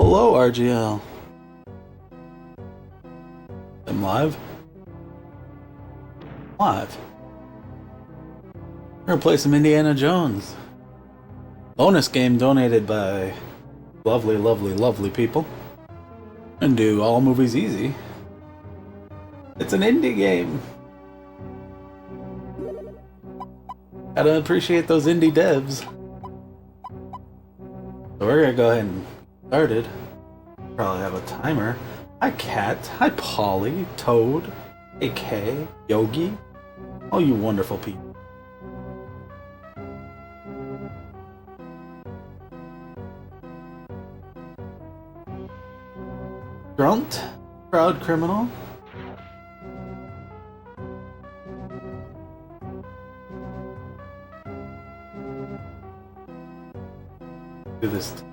Hello, RGL. I'm live? Live. We're gonna play some Indiana Jones. Bonus game donated by lovely, lovely, lovely people. And do all movies easy. It's an indie game. Gotta appreciate those indie devs. So we're gonna go ahead and get started. Probably have a timer. Hi Cat, hi Polly, Toad, AK, Yogi, all you wonderful people. Grunt, proud criminal. Do this.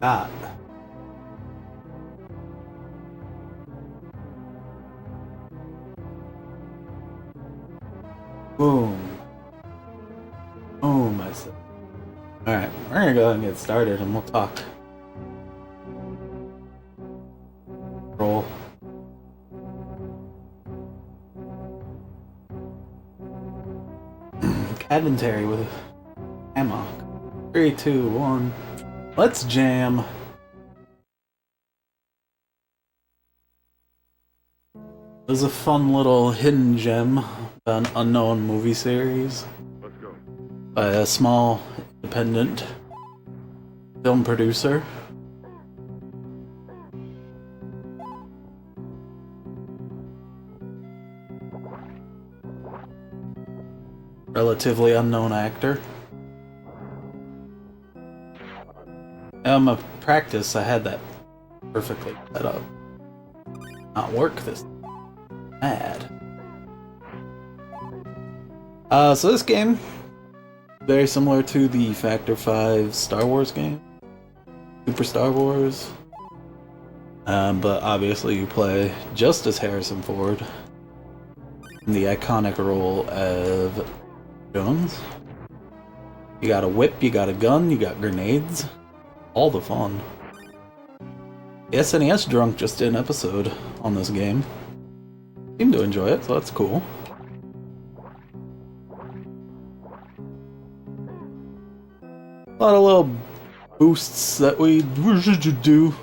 Ah. Boom. Boom, I said. Alright, we're gonna go and get started and we'll talk. Roll. Cadmentary with hammock. 3, 2, 1. Let's jam. There's a fun little hidden gem, an unknown movie series by a small independent film producer. Relatively unknown actor. My practice, I had that perfectly set up. Not work this bad. So this game, very similar to the Factor 5 Star Wars game, Super Star Wars, but obviously you play just as Harrison Ford in the iconic role of Jones. You got a whip, you got a gun, you got grenades, all the fun. The SNES Drunk just did an episode on this game. Seemed to enjoy it, so that's cool. A lot of little boosts that we should do.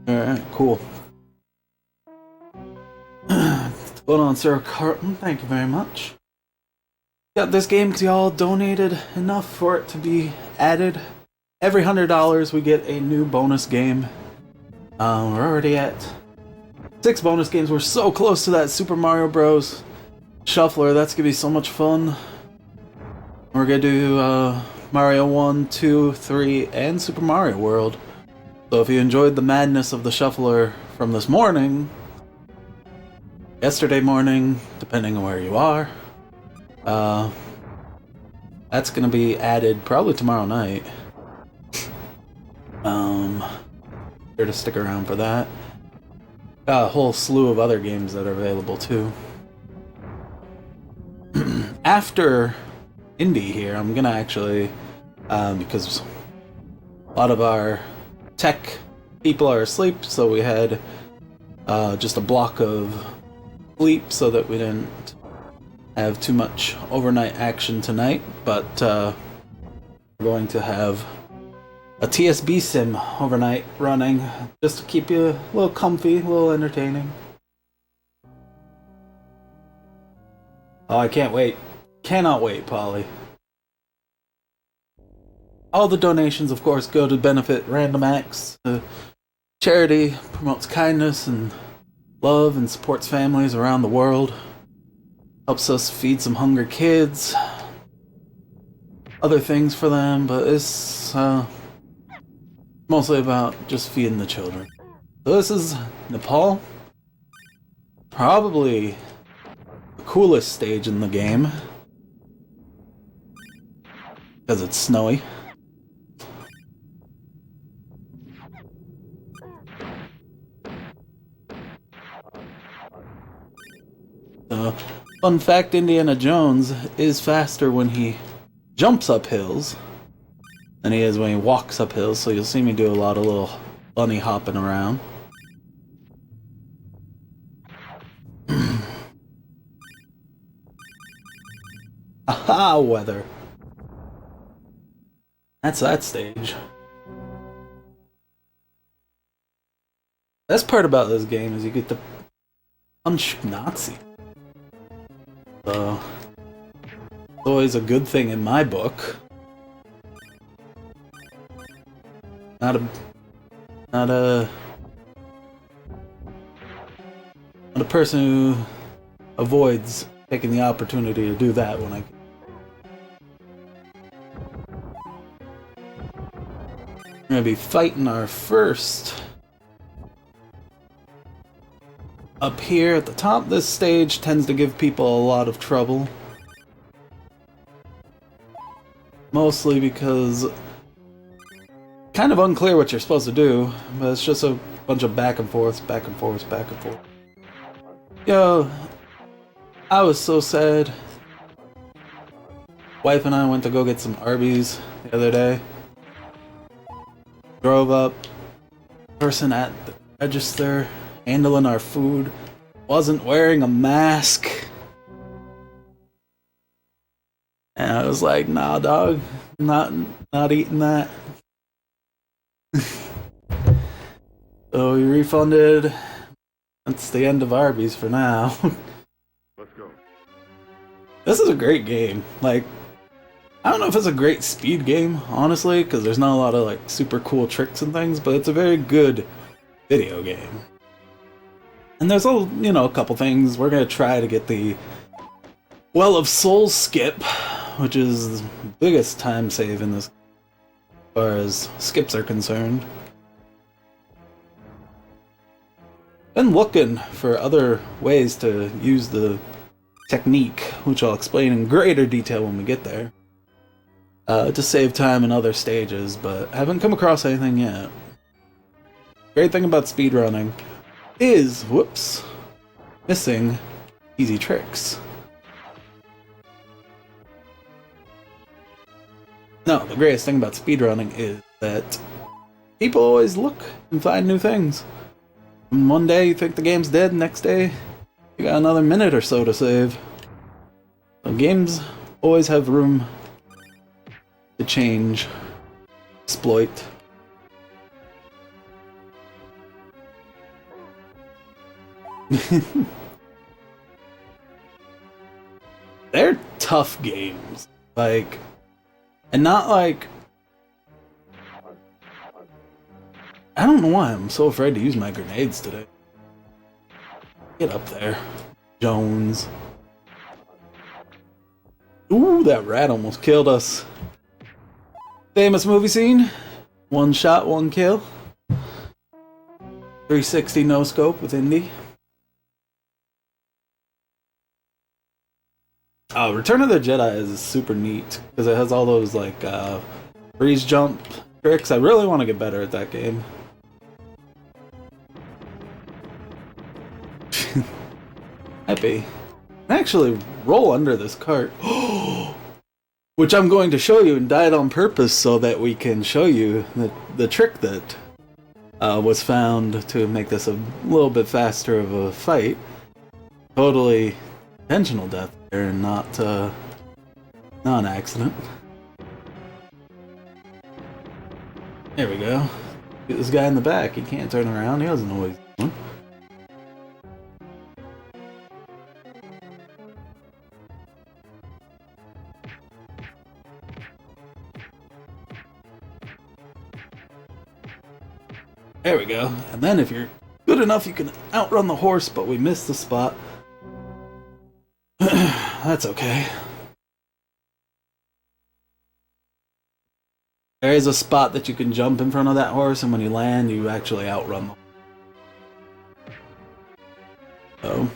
Alright, cool. Put on Sir Carton, thank you very much. Got this game because y'all donated enough for it to be added. Every $100 we get a new bonus game. We're already at 6 bonus games. We're so close to that Super Mario Bros. Shuffler. That's gonna be so much fun. We're gonna do Mario 1, 2, 3, and Super Mario World. So if you enjoyed the madness of the Shuffler from this morning, yesterday morning, depending on where you are, that's gonna be added probably tomorrow night. Sure to stick around for that. Got a whole slew of other games that are available too. After Indie here, I'm gonna actually, because a lot of our tech people are asleep, so we had just a block of sleep so that we didn't have too much overnight action tonight, but we're going to have a TSB sim overnight running, just to keep you a little comfy, a little entertaining. Oh, I can't wait. Cannot wait, Polly. All the donations, of course, go to benefit Random Acts. The charity promotes kindness and love and supports families around the world. Helps us feed some hungry kids. Other things for them, but it's mostly about just feeding the children. So this is Nepal. Probably the coolest stage in the game. Because it's snowy. Fun fact, Indiana Jones is faster when he jumps up hills than he is when he walks up hills, so you'll see me do a lot of little bunny hopping around. Aha, weather. That's that stage. Best part about this game is you get to punch Nazi. So, it's always a good thing in my book. Not a person who avoids taking the opportunity to do that when I can. We're gonna be fighting our first up here at the top. This stage tends to give people a lot of trouble. Mostly because kind of unclear what you're supposed to do, but it's just a bunch of back and forth, back and forth, back and forth. Yo, I was so sad. Wife and I went to go get some Arby's the other day. Drove up, person at the register handling our food wasn't wearing a mask. And I was like, nah dog, not eating that. So we refunded. That's the end of Arby's for now. Let's go. This is a great game. Like, I don't know if it's a great speed game, honestly, because there's not a lot of like super cool tricks and things, but it's a very good video game. And there's a couple things. We're gonna try to get the Well of Souls skip, which is the biggest time save in this, as far as skips are concerned. Been looking for other ways to use the technique, which I'll explain in greater detail when we get there, to save time in other stages, but haven't come across anything yet. Great thing about speedrunning is, whoops, missing easy tricks. No, the greatest thing about speedrunning is that people always look and find new things. And one day you think the game's dead, next day you got another minute or so to save. So games always have room to change, exploit. They're tough games, like, and not like, I don't know why I'm so afraid to use my grenades today. Get up there, Jones. Ooh, that rat almost killed us. Famous movie scene. One shot, one kill. 360 no scope with Indy. Oh, Return of the Jedi is super neat because it has all those like freeze jump tricks. I really want to get better at that game. Happy. Actually, roll under this cart. Which I'm going to show you and died on purpose so that we can show you the trick that was found to make this a little bit faster of a fight. Totally intentional death there and not an accident. There we go. Get this guy in the back. He can't turn around. He doesn't know what he's doing. There we go. And then if you're good enough, you can outrun the horse, but we missed the spot. That's okay. There is a spot that you can jump in front of that horse, and when you land, you actually outrun them. So,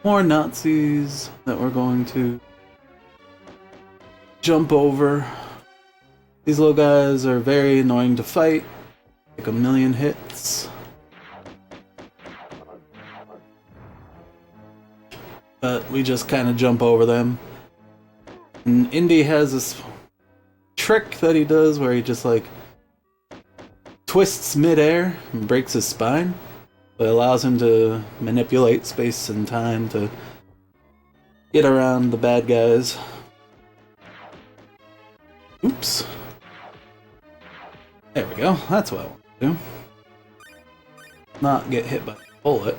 more Nazis that we're going to jump over. These little guys are very annoying to fight. Take a million hits. But we just kind of jump over them. And Indy has this trick that he does where he just like twists midair and breaks his spine. It allows him to manipulate space and time to get around the bad guys. Oops. There we go. That's what I want to do. Not get hit by a bullet.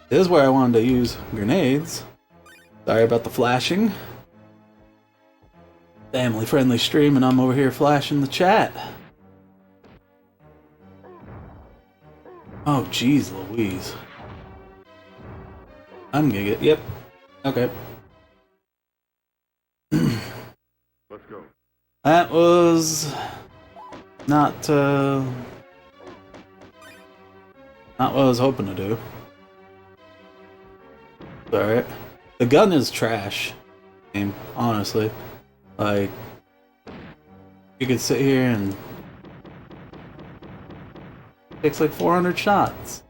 This is where I wanted to use grenades. Sorry about the flashing. Family-friendly stream, and I'm over here flashing the chat. Oh, jeez Louise. I'm gonna get... Yep. Okay. Let's go. That was... Not what I was hoping to do. Alright. The gun is trash. Honestly. Like... You could sit here and... takes like 400 shots.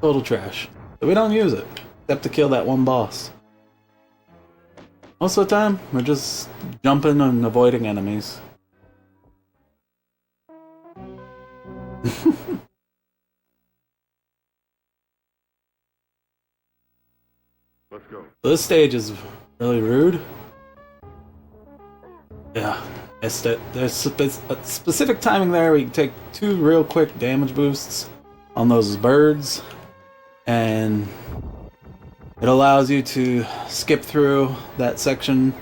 Total trash. But we don't use it. Except to kill that one boss. Most of the time, we're just jumping and avoiding enemies. Let's go. This stage is really rude. Yeah, missed it. There's a specific timing there where you can take 2 real quick damage boosts on those birds, and it allows you to skip through that section.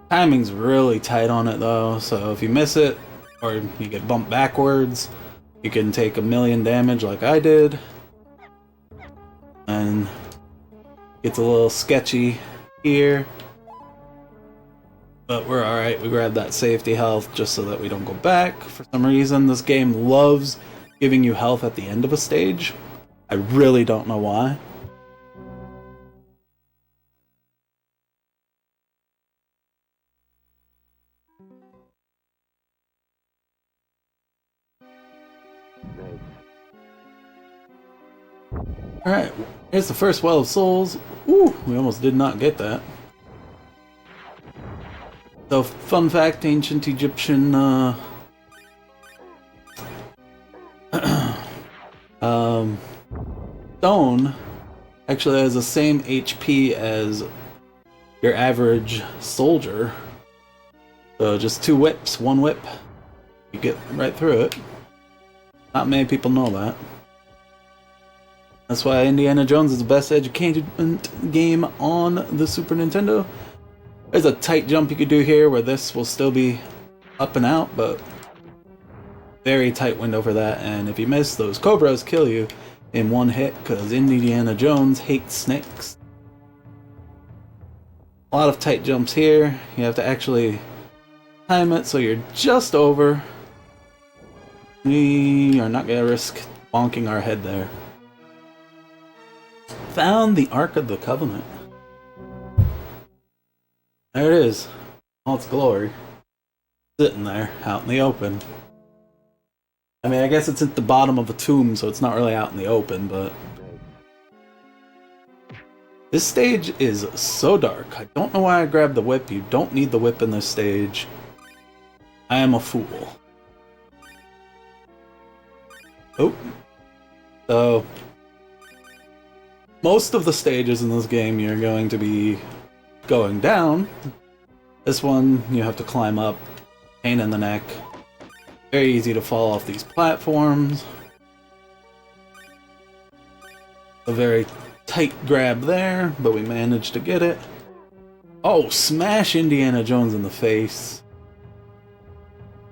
Timing's really tight on it though, so if you miss it, or you get bumped backwards, you can take 1,000,000 damage like I did. And it's a little sketchy here. But we're alright, we grabbed that safety health just so that we don't go back. For some reason, this game loves giving you health at the end of a stage. I really don't know why. Alright, here's the first Well of Souls. Ooh, we almost did not get that. So, fun fact, ancient Egyptian stone actually has the same HP as your average soldier. So just 2 whips, 1 whip, you get right through it. Not many people know that. That's why Indiana Jones is the best educated game on the Super Nintendo. There's a tight jump you could do here where this will still be up and out, but very tight window for that, and if you miss, those cobras kill you in 1 hit because Indiana Jones hates snakes. A lot of tight jumps here. You have to actually time it so you're just over. We are not going to risk bonking our head there. Found the Ark of the Covenant. There it is. All its glory. Sitting there, out in the open. I mean, I guess it's at the bottom of a tomb, so it's not really out in the open, but... This stage is so dark. I don't know why I grabbed the whip. You don't need the whip in this stage. I am a fool. Oh. So... most of the stages in this game you're going to be going down. This one you have to climb up, pain in the neck. Very easy to fall off these platforms. A very tight grab there, but we managed to get it. Oh, smash Indiana Jones in the face.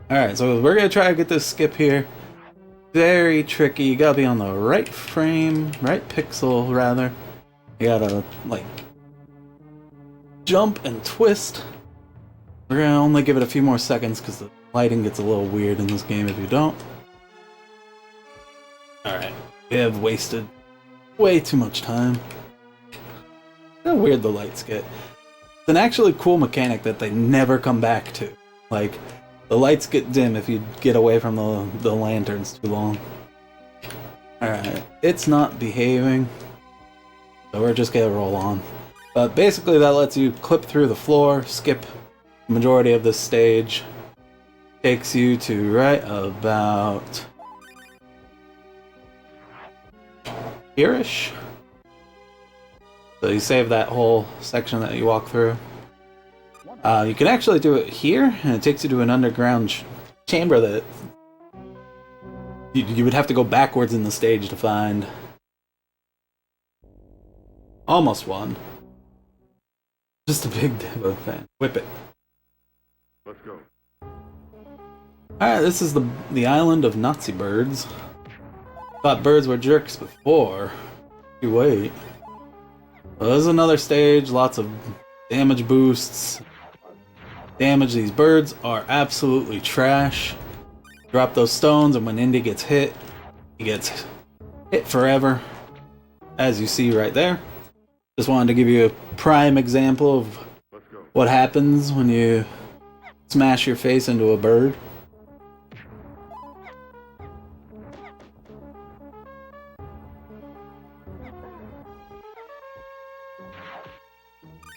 Alright, so we're gonna try to get this skip here. Very tricky. You gotta be on the right frame, right pixel rather. You gotta like jump and twist. We're gonna only give it a few more seconds because the lighting gets a little weird in this game if you don't. Alright, we have wasted way too much time. How weird the lights get. It's an actually cool mechanic that they never come back to. Like, the lights get dim if you get away from the lanterns too long. Alright, it's not behaving. So we're just gonna roll on. But basically that lets you clip through the floor, skip the majority of this stage. Takes you to right about here-ish. So you save that whole section that you walk through. You can actually do it here, and it takes you to an underground chamber that you would have to go backwards in the stage to find. Almost won. Just a big Devo fan. Whip it. Let's go. Alright, this is the island of Nazi birds. Thought birds were jerks before. You wait. Well, there's another stage, lots of damage boosts. Damage, these birds are absolutely trash. Drop those stones, and when Indy gets hit, he gets hit forever. As you see right there. Just wanted to give you a prime example of what happens when you smash your face into a bird.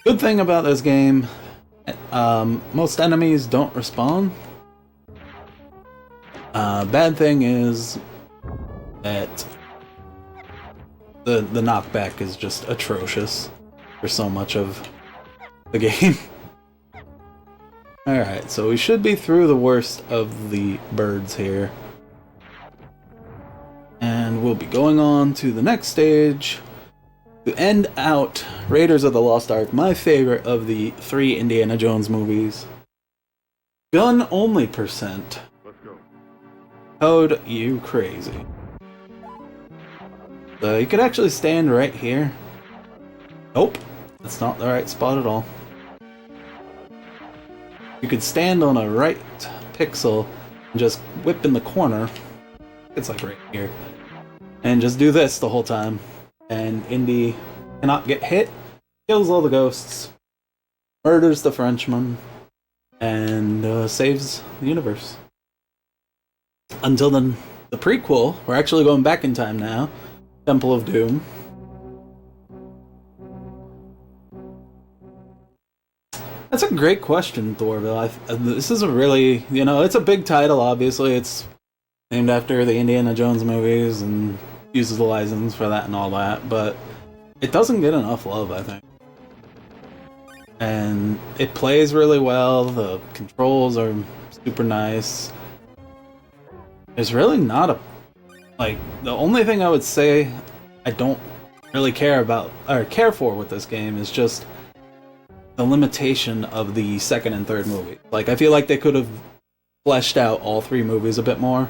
Good thing about this game, most enemies don't respawn. Bad thing is that the knockback is just atrocious for so much of the game. Alright, so we should be through the worst of the birds here. And we'll be going on to the next stage to end out Raiders of the Lost Ark, my favorite of the 3 Indiana Jones movies. Gun only %. Let's go. Code you crazy. So you could actually stand right here. Nope, that's not the right spot at all. You could stand on a right pixel and just whip in the corner. It's like right here. And just do this the whole time. And Indy cannot get hit, kills all the ghosts, murders the Frenchman, and saves the universe. Until then, the prequel, we're actually going back in time now, Temple of Doom. That's a great question, Thorville. This is a really, it's a big title, obviously. It's named after the Indiana Jones movies and uses the license for that and all that, but it doesn't get enough love, I think. And it plays really well, the controls are super nice. There's really not the only thing I would say I don't really care for with this game is just the limitation of the second and third movie. Like, I feel like they could have fleshed out all 3 movies a bit more.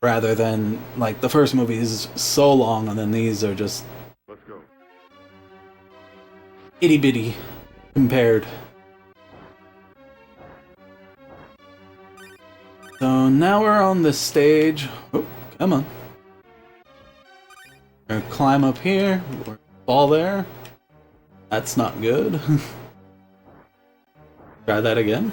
Rather than, like, the first movie is so long, and then these are just Let's go. itty bitty compared. So now we're on this stage. Oh, come on. We're gonna climb up here, or fall there. That's not good. Try that again.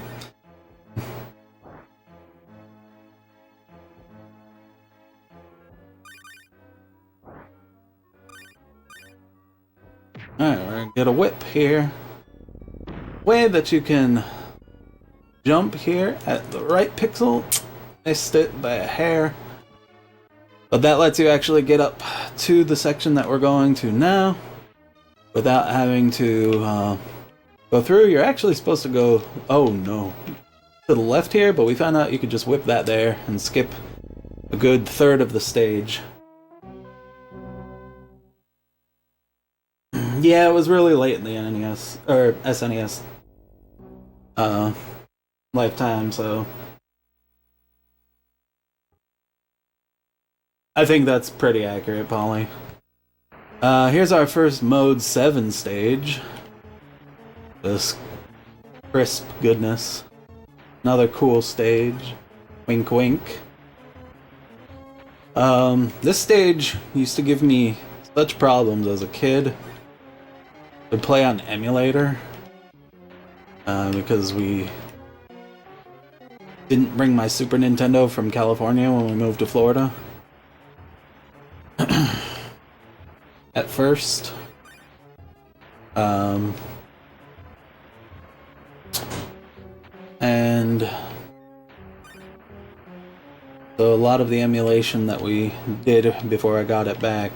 Alright, we're gonna get a whip here. Way that you can jump here at the right pixel. Missed it by a hair. But that lets you actually get up to the section that we're going to now without having to go through. You're actually supposed to go, oh no, to the left here, but we found out you could just whip that there and skip a good third of the stage. Yeah, it was really late in the NES, or SNES lifetime, so I think that's pretty accurate, Polly. Here's our first Mode 7 stage. This crisp goodness. Another cool stage. Wink wink. This stage used to give me such problems as a kid. To play on emulator. Because we didn't bring my Super Nintendo from California when we moved to Florida. At first. And so a lot of the emulation that we did before I got it back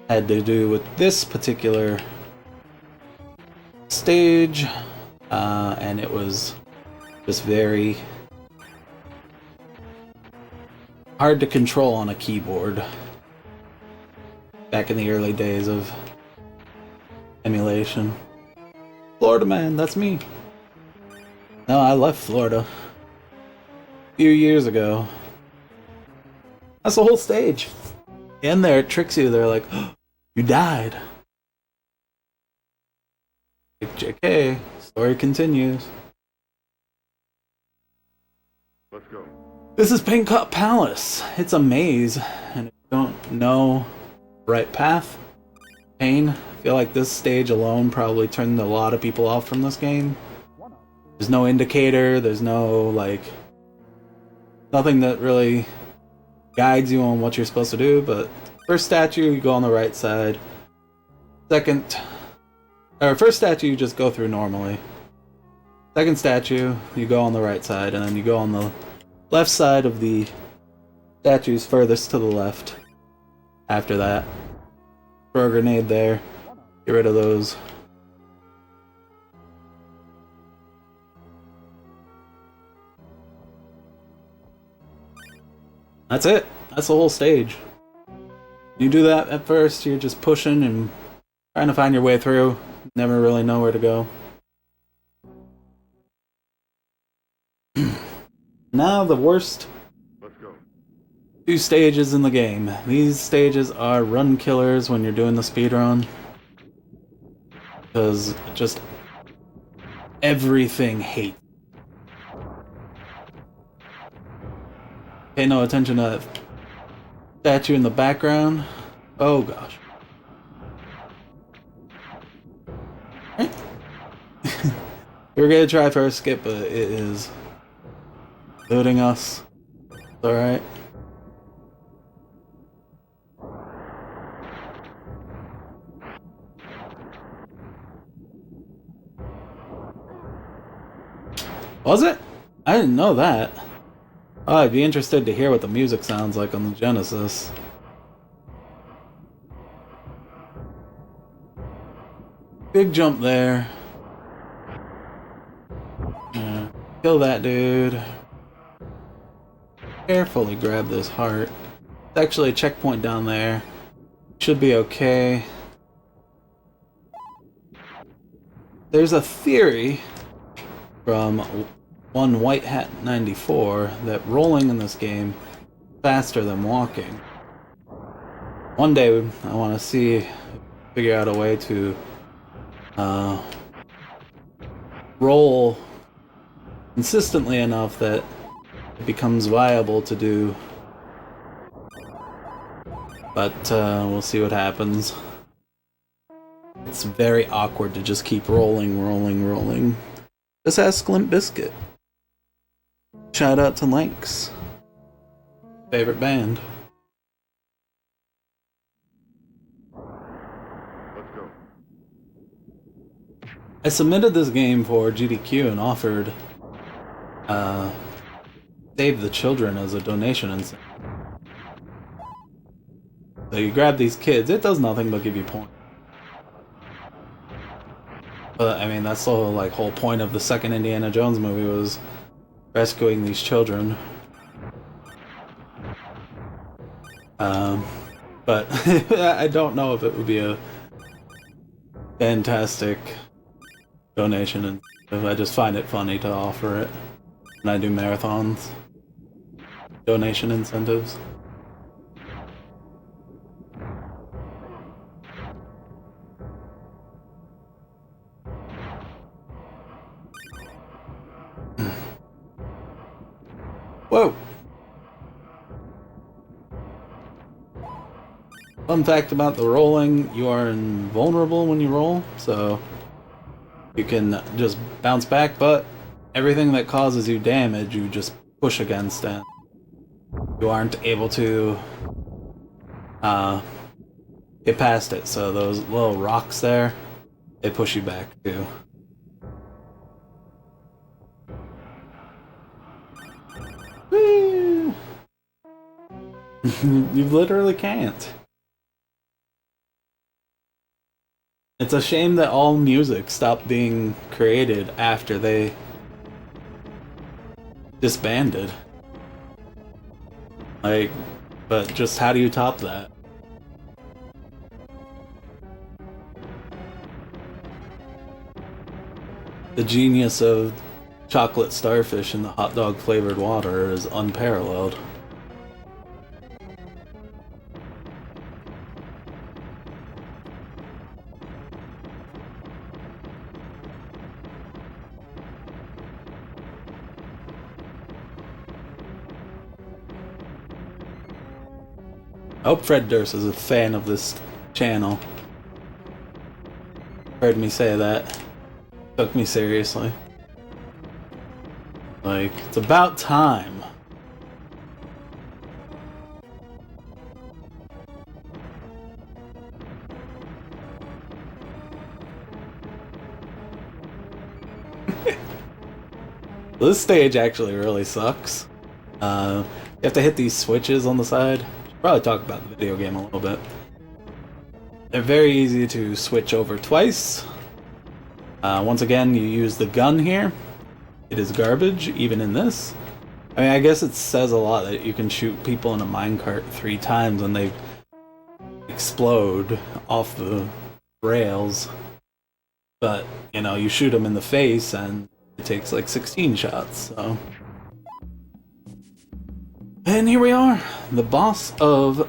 had to do with this particular stage, and it was just very hard to control on a keyboard back in the early days of emulation. Florida man, that's me. No, I left Florida a few years ago. That's the whole stage. In there, it tricks you. They're like, oh, you died. JK, story continues. Let's go. This is Pain Cup Palace. It's a maze, and if you don't know the right path, Pain, I feel like this stage alone probably turned a lot of people off from this game. There's no indicator, there's no, like, nothing that really guides you on what you're supposed to do, but first statue, you go on the right side. First statue, you just go through normally. Second statue, you go on the right side, and then you go on the left side of the statues furthest to the left. After that, throw a grenade there, get rid of those. That's it. That's the whole stage. You do that at first, you're just pushing and trying to find your way through. Never really know where to go. Now the worst Let's go. 2 stages in the game. These stages are run killers when you're doing the speedrun. Because just everything hates. Pay no attention to that statue in the background. Oh gosh. We were gonna try for a skip, but it is looting us. It's alright. Was it? I didn't know that. Oh, I'd be interested to hear what the music sounds like on the Genesis. Big jump there. Yeah. Kill that dude. Carefully grab this heart. There's actually a checkpoint down there. Should be okay. There's a theory from one White Hat 94 that rolling in this game is faster than walking. One day I want to figure out a way to roll consistently enough that it becomes viable to do. But we'll see what happens. It's very awkward to just keep rolling. Just ask Limp Bizkit. Shout out to Lynx. Favorite band. Let's go. I submitted this game for GDQ and offered Save the Children as a donation incentive. So you grab these kids, it does nothing but give you points. But I mean, that's the whole point of the second Indiana Jones movie was rescuing these children. But I don't know if it would be a fantastic donation, and I just find it funny to offer it when I do marathons. Donation incentives. Whoa! Fun fact about the rolling, you are invulnerable when you roll, so you can just bounce back, but everything that causes you damage, you just push against, and you aren't able to get past it. So those little rocks there, they push you back too. Woo! You literally can't. It's a shame that all music stopped being created after they disbanded. Like, but just how do you top that? The genius of chocolate starfish in the hot dog flavored water is unparalleled. I hope Fred Durst is a fan of this channel. Heard me say that. Took me seriously. Like, it's about time. This stage actually really sucks. You have to hit these switches on the side. Should probably talk about the video game a little bit. They're very easy to switch over twice. Once again, you use the gun here. It is garbage, even in this. I mean, I guess it says a lot that you can shoot people in a minecart 3 times and they explode off the rails. But, you know, you shoot them in the face and it takes like 16 shots, so... And here we are, the boss of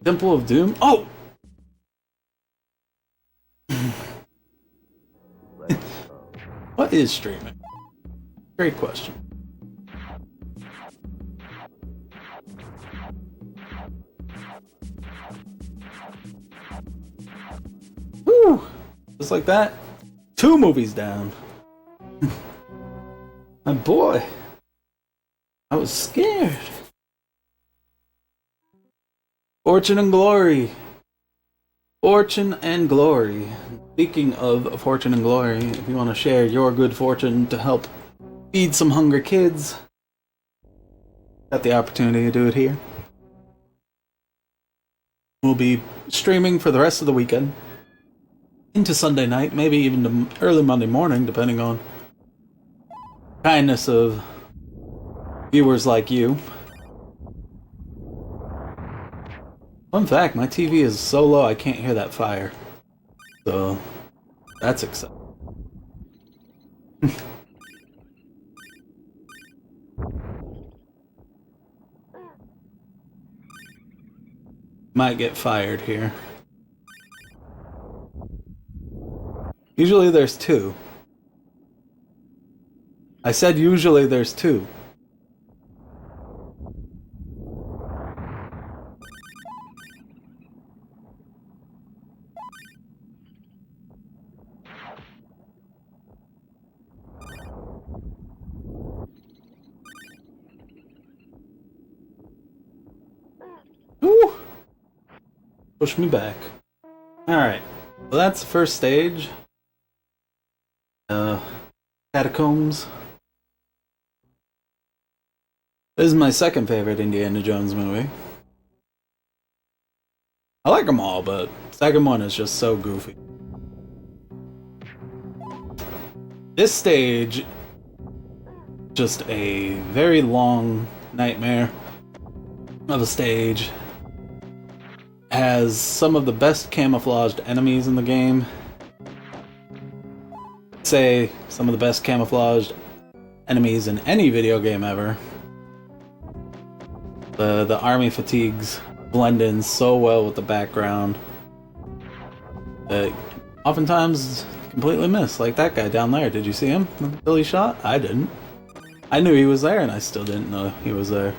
Temple of Doom. Oh! What is streaming? Great question. Woo! Just like that, 2 movies down. My boy. I was scared. Fortune and glory. Fortune and glory. Speaking of fortune and glory, if you want to share your good fortune to help feed some hungry kids, got the opportunity to do it here. We'll be streaming for the rest of the weekend into Sunday night, maybe even to early Monday morning, depending on kindness of viewers like you. Fun fact, my TV is so low I can't hear that fire. So, that's exciting. Might get fired here. Usually there's 2. I said usually there's 2. Ooh! Push me back. Alright. Well, that's the first stage. Catacombs. This is my second favorite Indiana Jones movie. I like them all, but the second one is just so goofy. This stage, just a very long nightmare of a stage. Has some of the best camouflaged enemies in the game. Say some of the best camouflaged enemies in any video game ever. The army fatigues blend in so well with the background that oftentimes completely miss. Like that guy down there. Did you see him until he shot? I didn't. I knew he was there and I still didn't know he was there.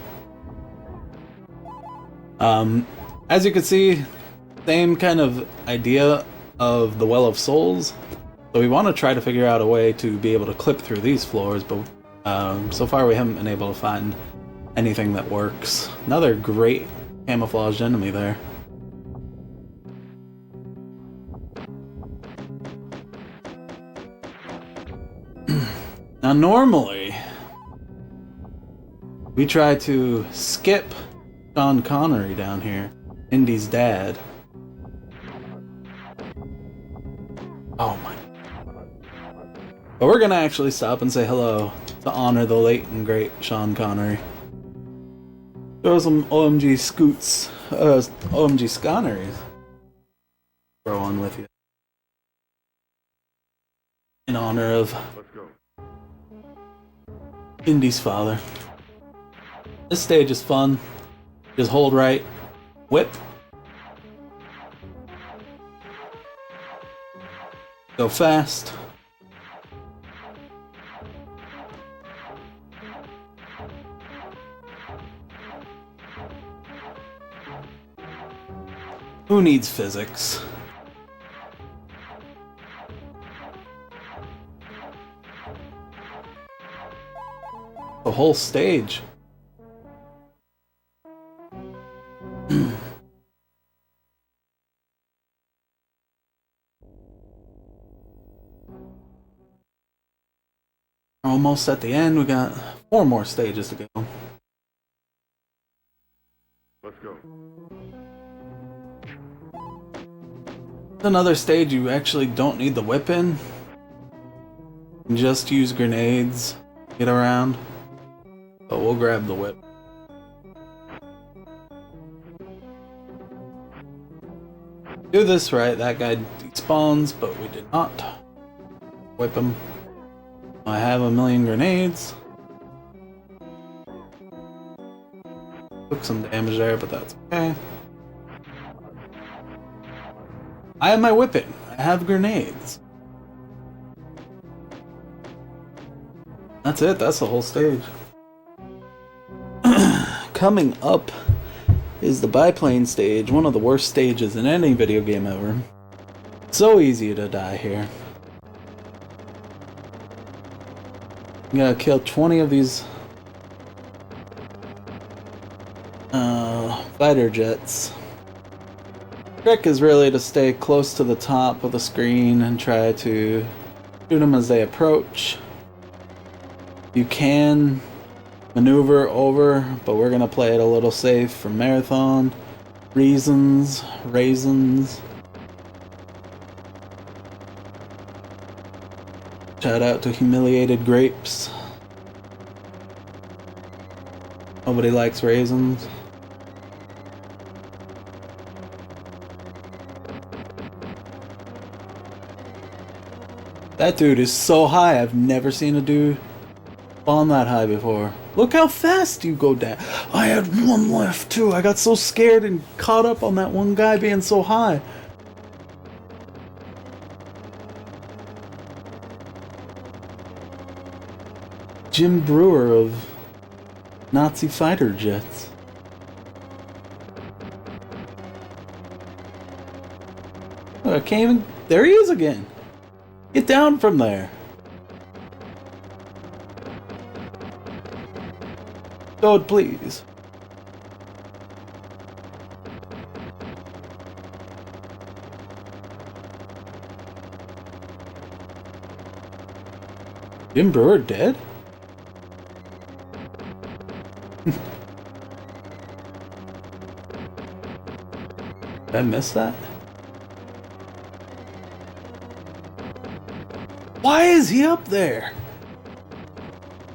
As you can see, same kind of idea of the Well of Souls. So we want to try to figure out a way to be able to clip through these floors, but so far we haven't been able to find anything that works. Another great camouflaged enemy there. Now normally, we try to skip Sean Connery down here, Indy's dad. Oh my. But we're gonna actually stop and say hello to honor the late and great Sean Connery. Throw some OMG scoots, OMG Sconneries. Throw on with you. In honor of Let's go. Indy's father. This stage is fun. Just hold right, whip. Go fast. Who needs physics? The whole stage. Almost at the end, we got 4 more stages to go. Let's go. Another stage you actually don't need the whip in. Just use grenades, get around. But we'll grab the whip. Do this right, that guy despawns, but we did not whip him. I have a million grenades. Took some damage there, but that's okay. I have my whipping. I have grenades. That's it, that's the whole stage. Coming up is the biplane stage, one of the worst stages in any video game ever. So easy to die here. You gotta kill 20 of these fighter jets. Trick is really to stay close to the top of the screen and try to shoot them as they approach. You can maneuver over, but we're gonna play it a little safe for marathon reasons. Shout out to Humiliated Grapes. Nobody likes raisins. That dude is so high, I've never seen a dude spawn that high before. Look how fast you go down. I had one left too. I got so scared and caught up on that one guy being so high. Jim Brewer of Nazi fighter jets. Oh, I can't even. There he is again. Get down from there. Toad, please. Jim Brewer dead? Did I miss that? Why is he up there?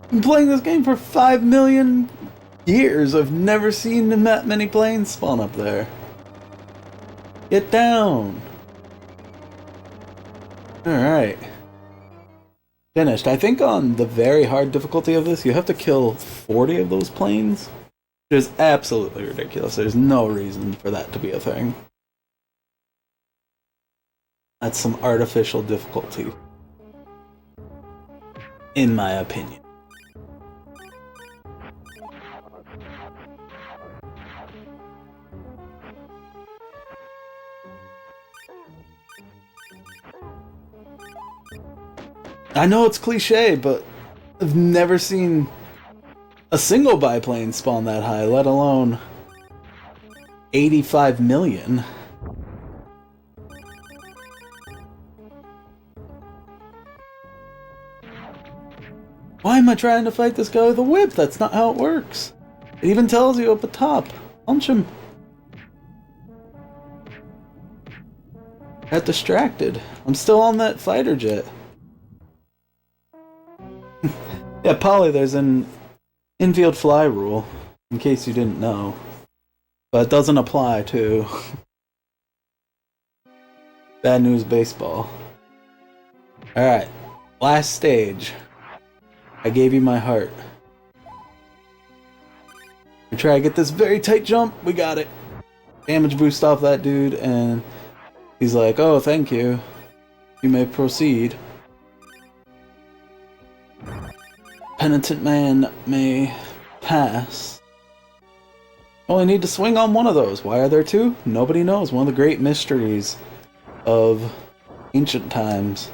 I've been playing this game for 5 million years. I've never seen that many planes spawn up there. Get down. Alright. Finished. I think on the very hard difficulty of this, you have to kill 40 of those planes. Which is absolutely ridiculous. There's no reason for that to be a thing. That's some artificial difficulty. In my opinion. I know it's cliche, but I've never seen a single biplane spawn that high, let alone 85 million. Why am I trying to fight this guy with a whip? That's not how it works. It even tells you up at top. Punch him. Got distracted. I'm still on that fighter jet. Yeah, Polly, there's an infield fly rule, in case you didn't know. But it doesn't apply to Bad News Baseball. Alright, last stage. I gave you my heart. We try to get this very tight jump. We got it. Damage boost off that dude, and he's like, oh, thank you. You may proceed. Penitent man may pass. Only need to swing on one of those. Why are there two? Nobody knows. One of the great mysteries of ancient times.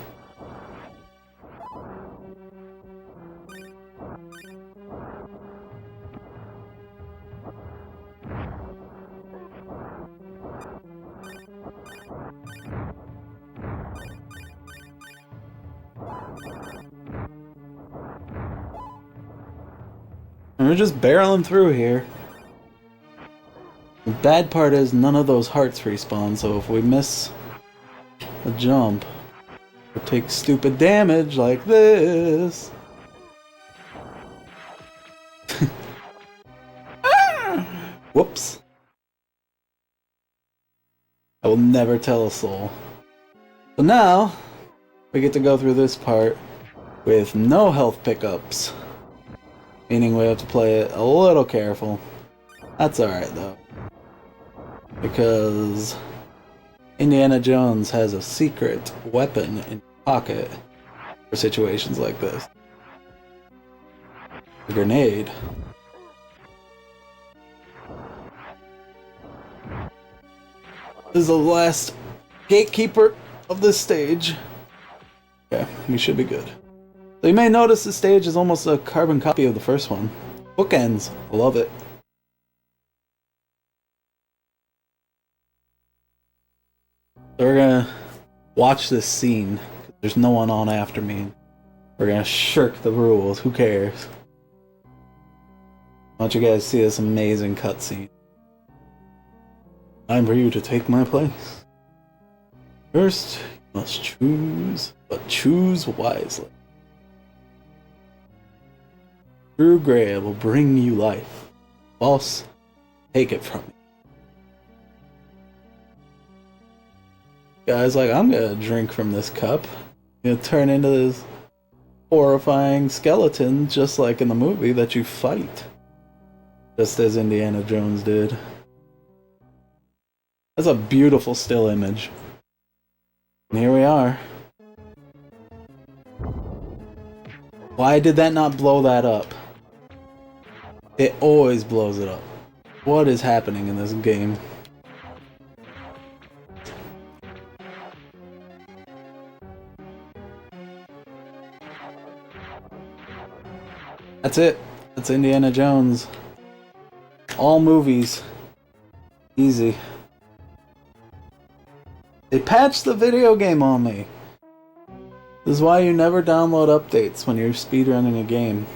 And we're just barreling through here. The bad part is none of those hearts respawn, so if we miss a jump, we'll take stupid damage like this. Whoops. I will never tell a soul. So now, we get to go through this part with no health pickups. Meaning we have to play it a little careful. That's alright though. Because Indiana Jones has a secret weapon in his pocket for situations like this. A grenade. This is the last gatekeeper of this stage. Okay, we should be good. So you may notice this stage is almost a carbon copy of the first one. Bookends. I love it. So we're gonna watch this scene. There's no one on after me. We're gonna shirk the rules. Who cares? I want you guys to see this amazing cutscene. Time for you to take my place. First, you must choose, but choose wisely. True Grail will bring you life. False, take it from me. Guy's like, I'm gonna drink from this cup. You're gonna turn into this horrifying skeleton, just like in the movie that you fight. Just as Indiana Jones did. That's a beautiful still image. And here we are. Why did that not blow that up? It always blows it up. What is happening in this game? That's it. That's Indiana Jones. All movies. Easy. They patched the video game on me. This is why you never download updates when you're speedrunning a game.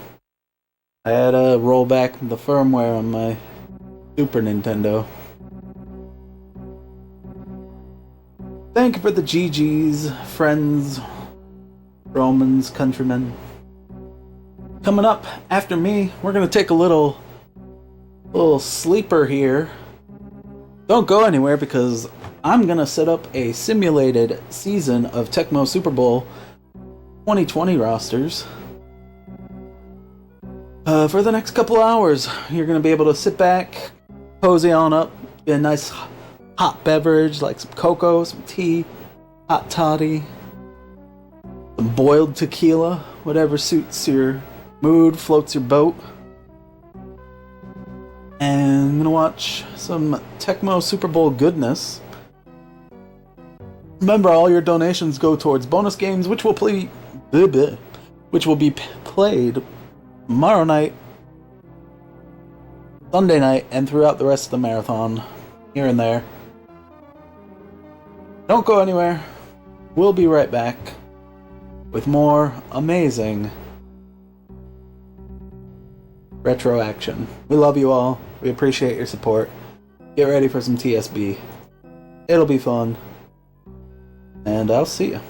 I had to roll back the firmware on my Super Nintendo. Thank you for the GGs, friends, Romans, countrymen. Coming up after me, we're gonna take a little sleeper here. Don't go anywhere because I'm gonna set up a simulated season of Tecmo Super Bowl 2020 rosters. For the next couple hours, you're gonna be able to sit back, cozy on up, get a nice hot beverage like some cocoa, some tea, hot toddy, some boiled tequila, whatever suits your mood, floats your boat. And I'm gonna watch some Tecmo Super Bowl goodness. Remember, all your donations go towards bonus games, which will be played tomorrow night, Sunday night, and throughout the rest of the marathon, here and there. Don't go anywhere. We'll be right back with more amazing Retro Action. We love you all. We appreciate your support. Get ready for some TSB. It'll be fun. And I'll see you.